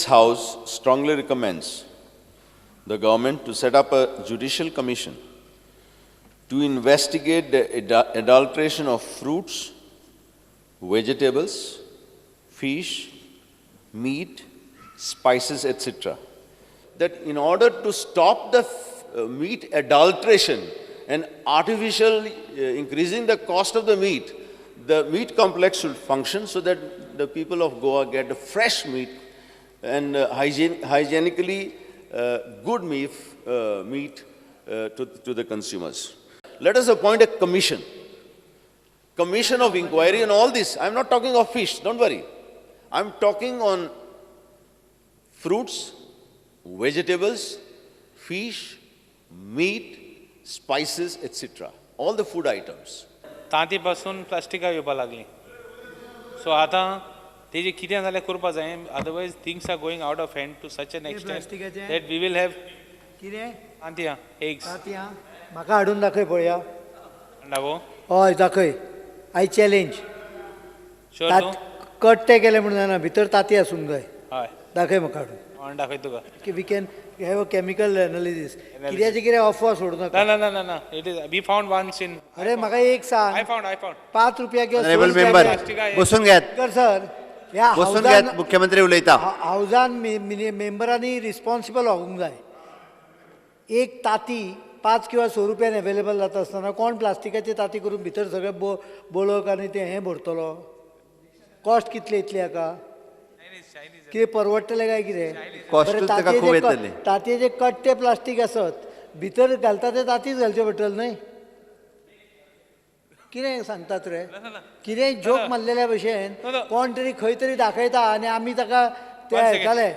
This House strongly recommends the government to set up a Judicial Commission to investigate the adulteration of fruits, vegetables, fish, meat, spices, etc. That in order to stop the meat adulteration and artificial increasing the cost of the meat complex should function so that the people of Goa get the fresh meat and hygienically good meat to the consumers. Let us appoint a commission of inquiry on all this. I'm not talking of fish, don't worry. I'm talking on fruits, vegetables, fish, meat, spices, etc. All the food items. तांतीपासून प्लास्टिका येवपा लागली. So आतां तेजे कितें जाल्यार करपा जाय. Otherwise things are going out of hand to such an extent that we will have कितें तांतयां एग्स तांतयां म्हाका हाडून दाखय पळया. दाखो हय दाखय. I challenge. शुअर तूं कट ते केले म्हणून जायना, भितर तांती आसूंक जाय. हय दाखय म्हाका हाडून. ऑन दाखय तुका. की we can have a chemical analysis. कित्याचें कितें अफवा सोडू नाका. ना ना ना ना it is we found once in अरे म्हाका एक सांग. आय फाउंड 5 रुपया किंवा Honorable member, बसून घ्यात. सर ह्या बसून घ्यात. मुख्यमंत्री उलयता. हावजान मेंबरांनी रिस्पॉन्सिबल होवंक जाय. एक ताती 5 किंवा 6 रुपयान अवेलेबल जाता आसतना कोण प्लास्टिकाची ताती करून भितर सगळे बोळक आनी तें हें भरतलो. कॉस्ट कितले येतले हाका? कितें परवडटलें काय कितें? कॉस्ट ताका खूब येतले. तातये कट्टे प्लास्टीक आसत भितर घालता ते तातीच घालचे पडटले न्हय. कितें सांगतात रे? कितें जोक मारलेल्या भशेन कोण तरी खंय तरी दाखयता आनी आमी ताका ते आयकले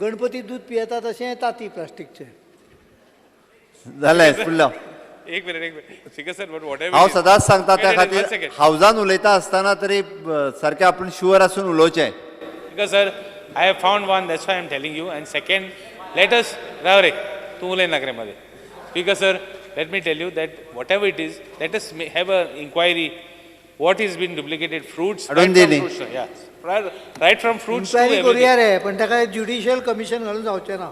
गणपती दूध पियेता तशें ताती प्लास्टीकचे. जालें फुडलो. एक मिनिट सिकर सर बट व्हॉट हांव सदांच सांगता त्या खातीर हावजान उलयता आसतना तरी सारकें आपूण शुअर आसून उलोवचें. Because sir, I have found one, that's why I am telling you. And second, let us, Ravre, tu ulay nagre madhe. Because sir, let me tell you that whatever it is, let us have an inquiry. What is been duplicated fruits? Right from fruits to inquiry everything. करूया रे, पण ताका judicial commission घालून जावचें ना.